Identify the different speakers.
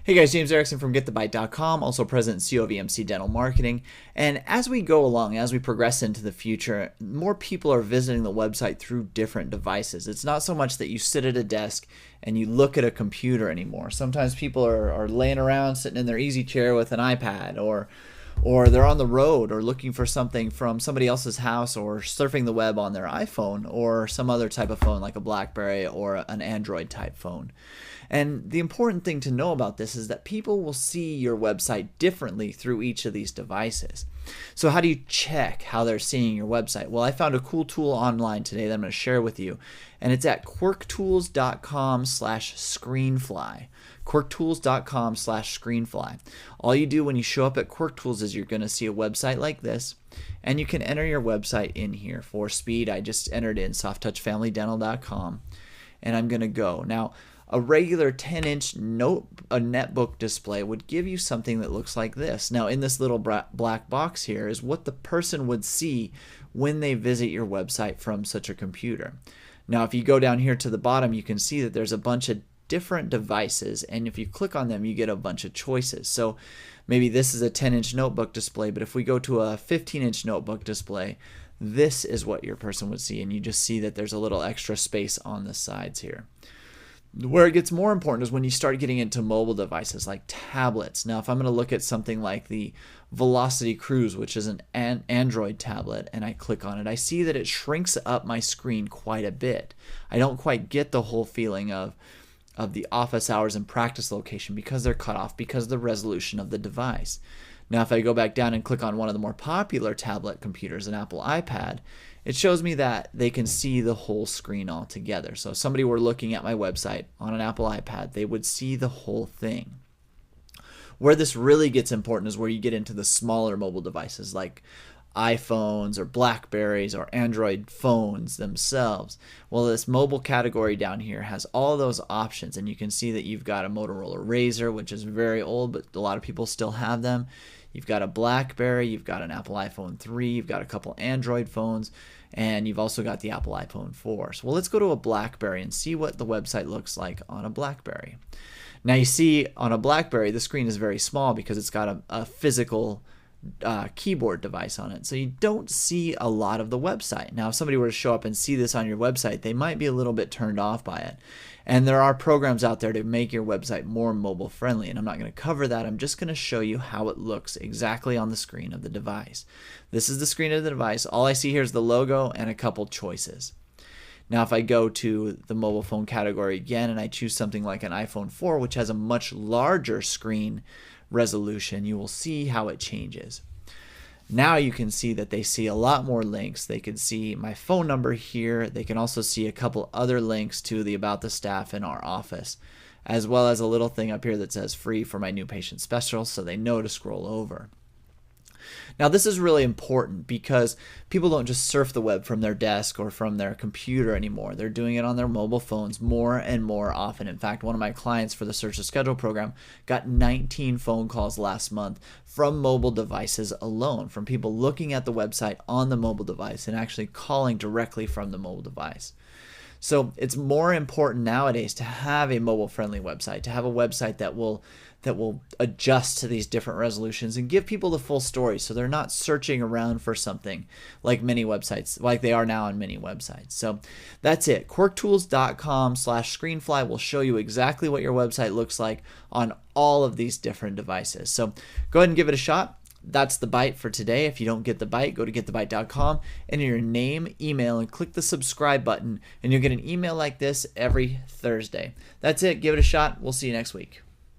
Speaker 1: Hey guys, James Erickson from GetTheBite.com, also president and CEO of EMC Dental Marketing. And as we go along, as we progress into the future, more people are visiting the website through different devices. It's not so much that you sit at a desk and you look at a computer anymore. Sometimes people are laying around, sitting in their easy chair with an iPad, or they're on the road or looking for something from somebody else's house, or surfing the web on their iPhone or some other type of phone like a BlackBerry or an Android type phone. And the important thing to know about this is that people will see your website differently through each of these devices. So how do you check how they're seeing your website? Well, I found a cool tool online today that I'm going to share with you, and it's at quirktools.com/screenfly. quirktools.com/screenfly. All you do when you show up at QuirkTools is you're going to see a website like this, and you can enter your website in here. For speed, I just entered in softtouchfamilydental.com, and I'm going to go. Now, a regular 10-inch netbook display would give you something that looks like this. Now, in this little black box here is what the person would see when they visit your website from such a computer. Now, if you go down here to the bottom, you can see that there's a bunch of different devices, and if you click on them, you get a bunch of choices. So maybe this is a 10-inch notebook display, but if we go to a 15-inch notebook display, this is what your person would see, and you just see that there's a little extra space on the sides here. Where it gets more important is when you start getting into mobile devices like tablets. Now, if I'm going to look at something like the Velocity Cruise, which is an Android tablet, and I click on it, I see that it shrinks up my screen quite a bit. I don't quite get the whole feeling of the office hours and practice location because they're cut off because of the resolution of the device. Now, if I go back down and click on one of the more popular tablet computers, an Apple iPad, it shows me that they can see the whole screen altogether. So if somebody were looking at my website on an Apple iPad, they would see the whole thing. Where this really gets important is where you get into the smaller mobile devices like iPhones or Blackberries or Android phones themselves. Well, this mobile category down here has all those options, and you can see that you've got a Motorola Razr, which is very old, but a lot of people still have them. You've got a BlackBerry, you've got an Apple iPhone 3, you've got a couple Android phones, and you've also got the Apple iPhone 4. So let's go to a BlackBerry and see what the website looks like on a BlackBerry. Now you see on a BlackBerry, the screen is very small because it's got a physical keyboard device on it, so you don't see a lot of the website. Now, if somebody were to show up and see this on your website, they might be a little bit turned off by it. And there are programs out there to make your website more mobile friendly, and I'm not going to cover that. I'm just going to show you how it looks exactly on the screen of the device. This is the screen of the device. All I see here is the logo and a couple choices. Now, if I go to the mobile phone category again and I choose something like an iPhone 4, which has a much larger screen resolution, you will see how it changes. Now you can see that they see a lot more links. They can see my phone number here. They can also see a couple other links to the About the Staff in our office, as well as a little thing up here that says free for my new patient special, so they know to scroll over. Now, this is really important because people don't just surf the web from their desk or from their computer anymore. They're doing it on their mobile phones more and more often. In fact, one of my clients for the Search to Schedule program got 19 phone calls last month from mobile devices alone, from people looking at the website on the mobile device and actually calling directly from the mobile device. So it's more important nowadays to have a mobile-friendly website, to have a website that will adjust to these different resolutions and give people the full story, so they're not searching around for something like many websites, like they are now on many websites. So that's it. quirktools.com/screenfly will show you exactly what your website looks like on all of these different devices. So go ahead and give it a shot. That's the bite for today. If you don't get the bite, go to getthebite.com, enter your name, email, and click the subscribe button, and you'll get an email like this every Thursday. That's it. Give it a shot. We'll see you next week.